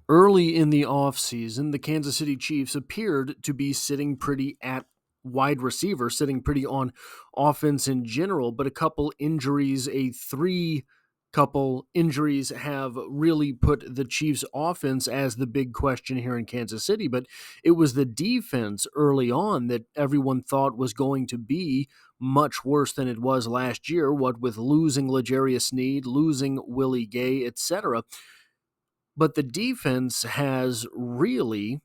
Early in the offseason, the Kansas City Chiefs appeared to be sitting pretty at wide receiver, sitting pretty on offense in general, but a couple injuries, couple injuries have really put the Chiefs offense as the big question here in Kansas City. But it was the defense early on that everyone thought was going to be much worse than it was last year, what with losing L'Jarius Sneed, losing Willie Gay, etc. But the defense has really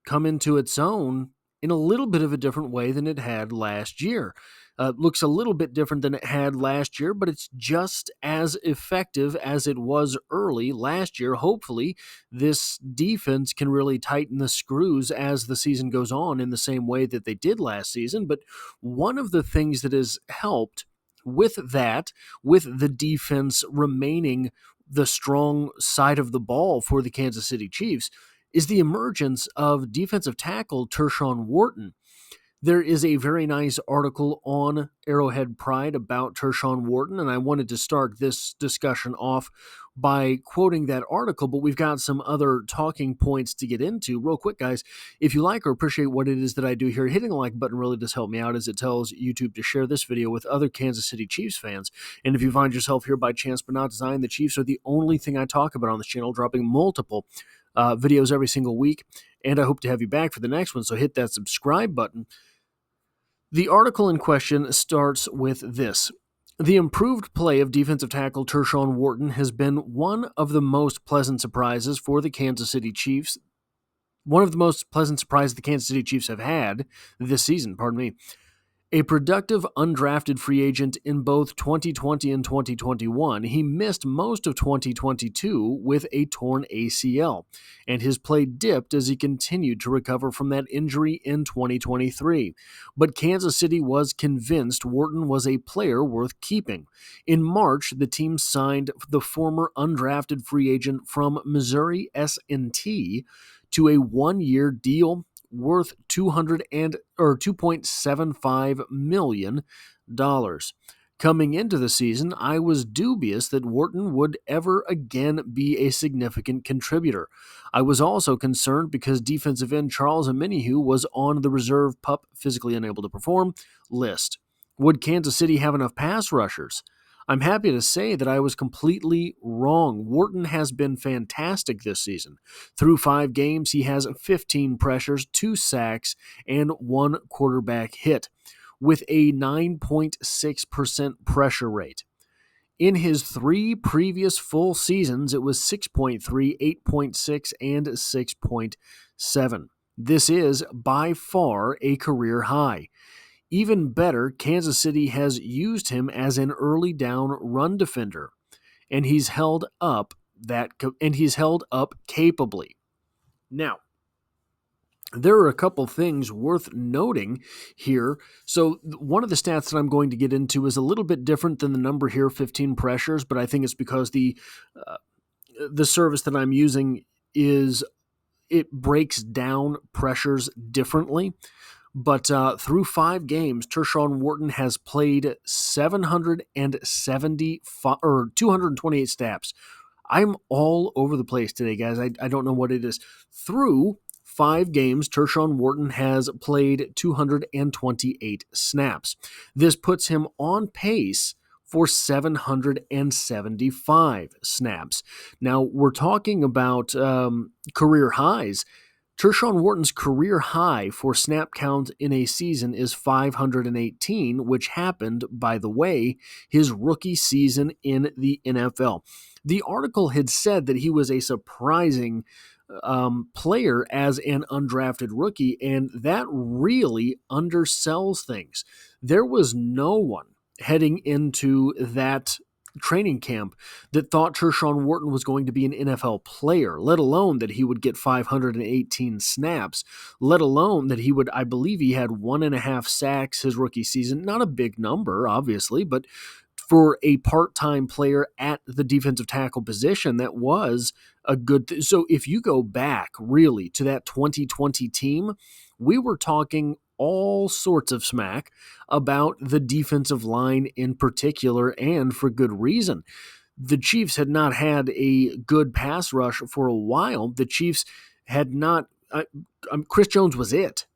come into its own in a little bit of a different way than it had last year. Looks a little bit different than it had last year, but it's just as effective as it was early last year. Hopefully, this defense can really tighten the screws as the season goes on in the same way that they did last season. But one of the things that has helped with that, with the defense remaining the strong side of the ball for the Kansas City Chiefs, is the emergence of defensive tackle Tershawn Wharton. There is a very nice article on Arrowhead Pride about Tershawn Wharton, and I wanted to start this discussion off by quoting that article, but we've got some other talking points to get into. Real quick, guys, if you like or appreciate what it is that I do here, hitting the like button really does help me out, as it tells YouTube to share this video with other Kansas City Chiefs fans. And if you find yourself here by chance but not design, the Chiefs are the only thing I talk about on this channel, dropping multiple videos every single week, and I hope to have you back for the next one, so hit that subscribe button. The article in question starts with this. The improved play of defensive tackle Tershawn Wharton has been one of the most pleasant surprises for the Kansas City Chiefs. One of the most pleasant surprises the Kansas City Chiefs have had this season, A productive undrafted free agent in both 2020 and 2021, he missed most of 2022 with a torn ACL, and his play dipped as he continued to recover from that injury in 2023. But Kansas City was convinced Wharton was a player worth keeping. In March, the team signed the former undrafted free agent from Missouri S&T to a one-year deal worth $2.75 million. Coming into the season, I was dubious that Wharton would ever again be a significant contributor. I was also concerned because defensive end Charles Omenihu was on the reserve PUP, physically unable to perform, list. Would Kansas City have enough pass rushers? I'm happy to say that I was completely wrong. Wharton has been fantastic this season. Through 5 games, he has 15 pressures, 2 sacks, and 1 quarterback hit, with a 9.6% pressure rate. In his 3 previous full seasons, it was 6.3, 8.6, and 6.7. This is by far a career high. Even better, Kansas City has used him as an early down run defender, and he's held up capably. Now, there are a couple things worth noting here. So one of the stats that I'm going to get into is a little bit different than the number here, 15 pressures, but I think it's because the service that I'm using it breaks down pressures differently. But through 5 games, Tershawn Wharton has played 228 snaps. I'm all over the place today, guys. I don't know what it is. Through 5 games, Tershawn Wharton has played 228 snaps. This puts him on pace for 775 snaps. Now, we're talking about career highs. Tershawn Wharton's career high for snap count in a season is 518, which happened, by the way, his rookie season in the NFL. The article had said that he was a surprising player as an undrafted rookie, and that really undersells things. There was no one heading into that training camp that thought Tershawn Wharton was going to be an NFL player, let alone that he would get 518 snaps, let alone that I believe he had 1.5 sacks his rookie season. Not a big number, obviously, but for a part-time player at the defensive tackle position, that was a good So if you go back really to that 2020 team, we were talking all sorts of smack about the defensive line in particular, and for good reason. the Chiefs had not had a good pass rush for a while. The Chiefs had not. Chris Jones was it.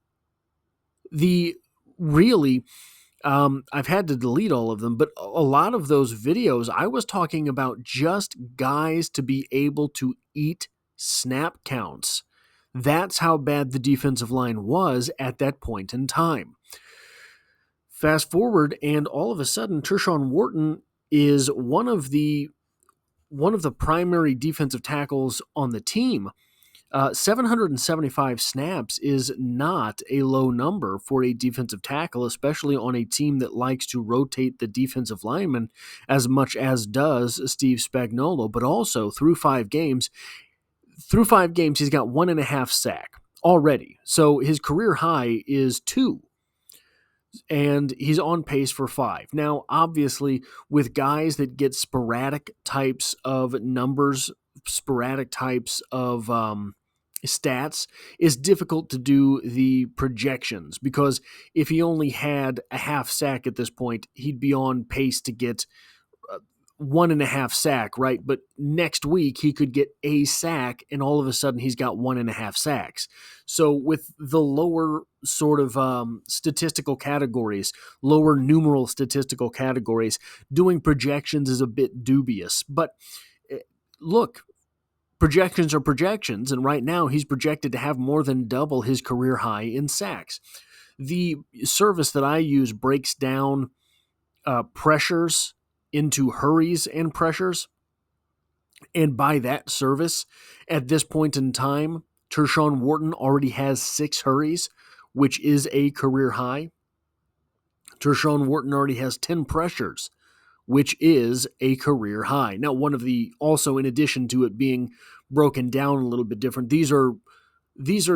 I've had to delete all of them, but a lot of those videos, I was talking about just guys to be able to eat snap counts. That's how bad the defensive line was at that point in time. Fast forward, and all of a sudden, Tershawn Wharton is one of the primary defensive tackles on the team. 775 snaps is not a low number for a defensive tackle, especially on a team that likes to rotate the defensive lineman as much as does Steve Spagnuolo. But also through 5 games, he's got 1.5 sack already. So his career high is 2. And he's on pace for 5. Now, obviously, with guys that get sporadic types of numbers, sporadic types of stats, it's difficult to do the projections, because if he only had a half sack at this point, he'd be on pace to get 1.5 sack, right? But next week he could get a sack, and all of a sudden he's got 1.5 sacks. So with the lower sort of statistical categories, lower numeral statistical categories, doing projections is a bit dubious. But look, projections are projections, and right now he's projected to have more than double his career high in sacks. The service that I use breaks down pressures into hurries and pressures. And by that service, at this point in time, Tershawn Wharton already has 6 hurries, which is a career high. Tershawn Wharton already has 10 pressures, which is a career high. Now, also in addition to it being broken down a little bit different, these are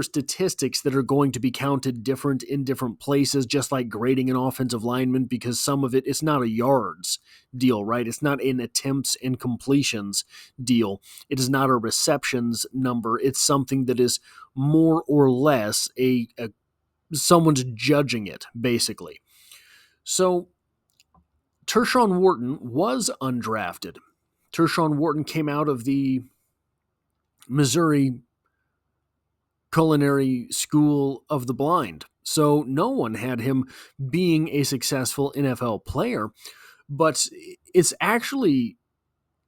statistics that are going to be counted different in different places, just like grading an offensive lineman, because some of it's not a yards deal, right? It's not an attempts and completions deal. It is not a receptions number. It's something that is more or less someone's judging it, basically. So Tershawn Wharton was undrafted. Tershawn Wharton came out of the Missouri Culinary School of the Blind. So no one had him being a successful NFL player, but it's actually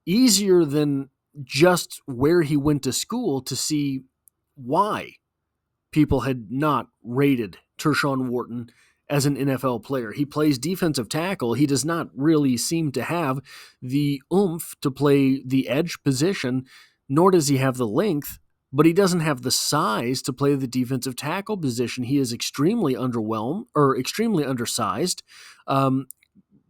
easier than just where he went to school to see why people had not rated Tershawn Wharton as an NFL player. He plays defensive tackle. He does not really seem to have the oomph to play the edge position, nor does he have the length, but he doesn't have the size to play the defensive tackle position. He is extremely undersized,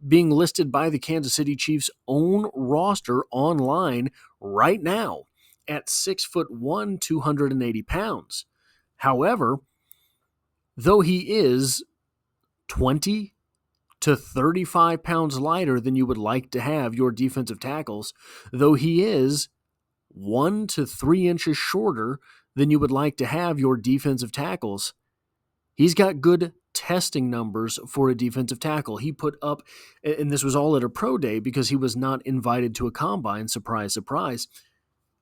being listed by the Kansas City Chiefs' own roster online right now at 6'1", 280 pounds. However, though he is 20 to 35 pounds lighter than you would like to have your defensive tackles, though he is 1 to 3 inches shorter than you would like to have your defensive tackles, he's got good testing numbers for a defensive tackle. He put up, and this was all at a pro day because he was not invited to a combine, surprise, surprise,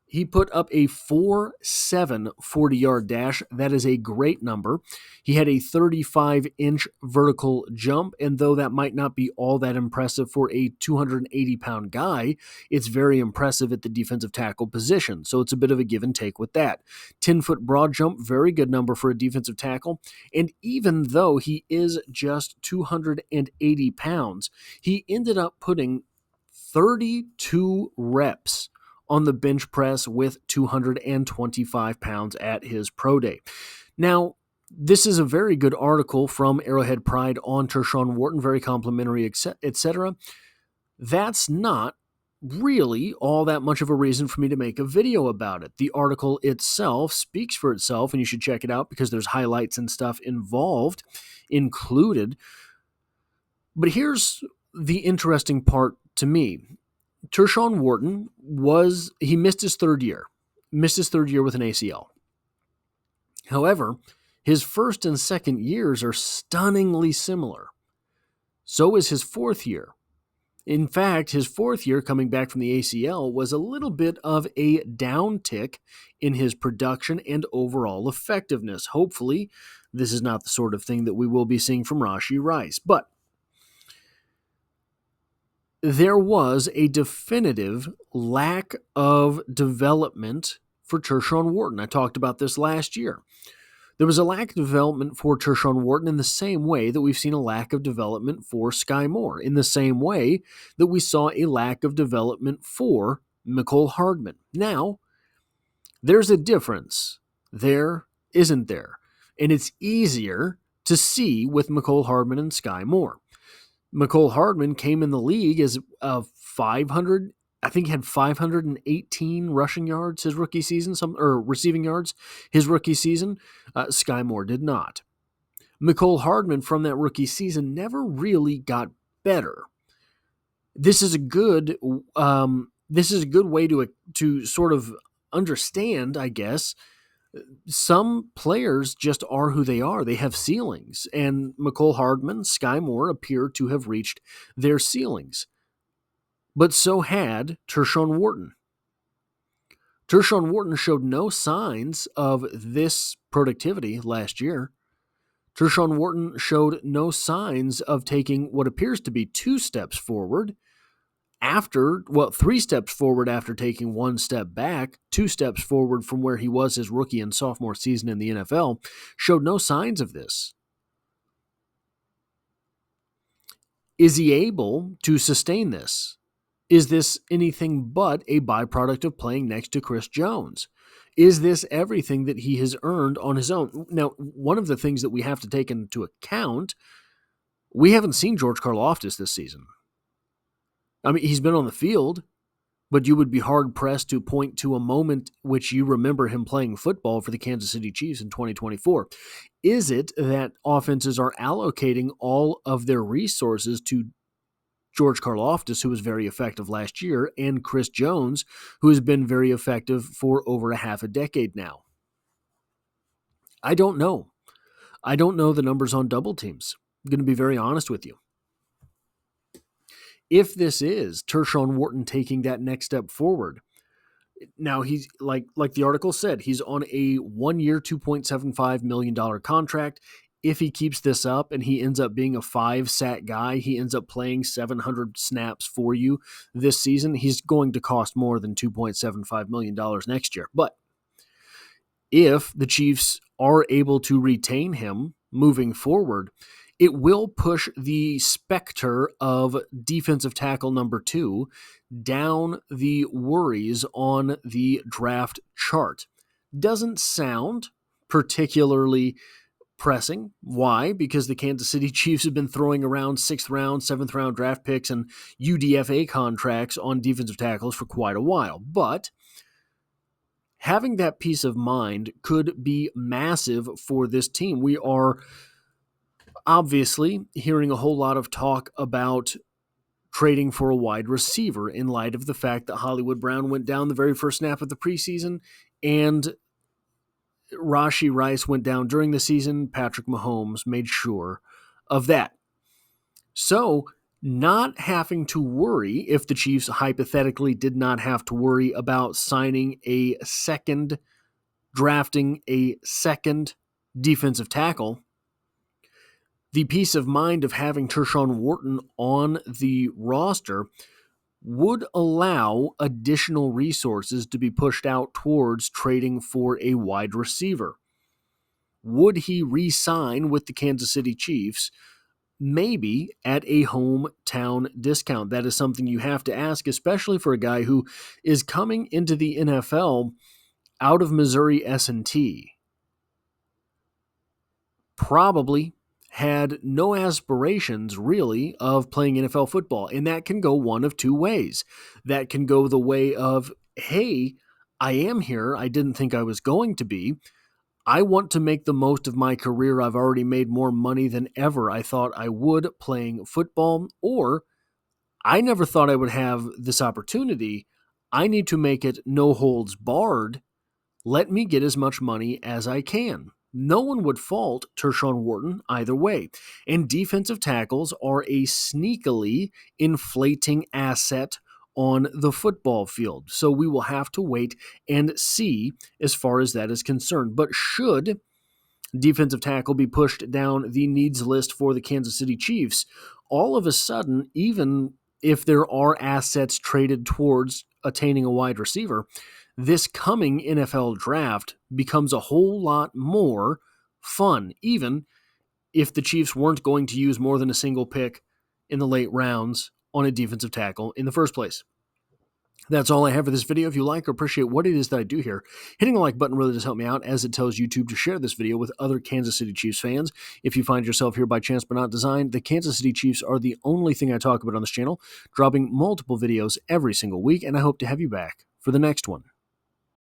he put up a 4.7 40-yard dash. That is a great number. He had a 35-inch vertical jump, and though that might not be all that impressive for a 280-pound guy, it's very impressive at the defensive tackle position, so it's a bit of a give and take with that. 10-foot broad jump, very good number for a defensive tackle, and even though he is just 280 pounds, he ended up putting 32 reps on the bench press with 225 pounds at his pro day. Now, this is a very good article from Arrowhead Pride on Tershawn Wharton, very complimentary, etc. That's not really all that much of a reason for me to make a video about it. The article itself speaks for itself, and you should check it out because there's highlights and stuff included. But here's the interesting part to me. Tershawn Wharton missed his third year with an ACL. However, his first and second years are stunningly similar. So is his fourth year. In fact, his fourth year coming back from the ACL was a little bit of a downtick in his production and overall effectiveness. Hopefully, this is not the sort of thing that we will be seeing from Rashee Rice. But there was a definitive lack of development for Tershawn Wharton. I talked about this last year. There was a lack of development for Tershawn Wharton in the same way that we've seen a lack of development for Skyy Moore, in the same way that we saw a lack of development for Mecole Hardman. Now, there's a difference. There isn't there. And it's easier to see with Mecole Hardman and Skyy Moore. Mecole Hardman came in the league as a 500, I think he had 518 rushing yards his rookie season, or receiving yards his rookie season. Skyy Moore did not. Mecole Hardman from that rookie season never really got better. This is a good way to sort of understand, I guess. Some players just are who they are. They have ceilings, and Mecole Hardman, Skyy Moore appear to have reached their ceilings. But so had Tershawn Wharton. Tershawn Wharton showed no signs of this productivity last year. Tershawn Wharton showed no signs of taking what appears to be 2 steps forward after, 3 steps forward after taking 1 step back, 2 steps forward from where he was his rookie and sophomore season in the NFL, showed no signs of this. Is he able to sustain this? Is this anything but a byproduct of playing next to Chris Jones? Is this everything that he has earned on his own? Now, one of the things that we have to take into account, we haven't seen George Karlaftis this season. I mean, he's been on the field, but you would be hard-pressed to point to a moment which you remember him playing football for the Kansas City Chiefs in 2024. Is it that offenses are allocating all of their resources to George Karlaftis, who was very effective last year, and Chris Jones, who has been very effective for over a half a decade now? I don't know. I don't know the numbers on double teams. I'm going to be very honest with you. If this is Tershawn Wharton taking that next step forward, now he's like the article said, he's on a 1-year, $2.75 million contract. If he keeps this up and he ends up being a 5-sack guy, he ends up playing 700 snaps for you this season, he's going to cost more than $2.75 million next year. But if the Chiefs are able to retain him moving forward, it will push the specter of defensive tackle number 2 down the worries on the draft chart. Doesn't sound particularly pressing. Why? Because the Kansas City Chiefs have been throwing around 6th round, 7th round draft picks and UDFA contracts on defensive tackles for quite a while. But having that peace of mind could be massive for this team. We are obviously hearing a whole lot of talk about trading for a wide receiver in light of the fact that Hollywood Brown went down the very first snap of the preseason and Rashee Rice went down during the season. Patrick Mahomes made sure of that. So, not having to worry, if the Chiefs hypothetically did not have to worry about drafting a second defensive tackle, the peace of mind of having Tershawn Wharton on the roster would allow additional resources to be pushed out towards trading for a wide receiver. Would he re-sign with the Kansas City Chiefs? Maybe at a hometown discount. That is something you have to ask, especially for a guy who is coming into the NFL out of Missouri S&T. Probably had no aspirations, really, of playing NFL football. And that can go one of 2 ways. That can go the way of, hey, I am here. I didn't think I was going to be. I want to make the most of my career. I've already made more money than ever I thought I would playing football. Or, I never thought I would have this opportunity. I need to make it no holds barred. Let me get as much money as I can. no one would fault Tershawn Wharton either way. And defensive tackles are a sneakily inflating asset on the football field. So we will have to wait and see as far as that is concerned. But should defensive tackle be pushed down the needs list for the Kansas City Chiefs, all of a sudden, even if there are assets traded towards attaining a wide receiver, this coming NFL draft becomes a whole lot more fun, even if the Chiefs weren't going to use more than a single pick in the late rounds on a defensive tackle in the first place. That's all I have for this video. If you like or appreciate what it is that I do here, hitting the like button really does help me out, as it tells YouTube to share this video with other Kansas City Chiefs fans. If you find yourself here by chance but not design, the Kansas City Chiefs are the only thing I talk about on this channel, dropping multiple videos every single week, and I hope to have you back for the next one.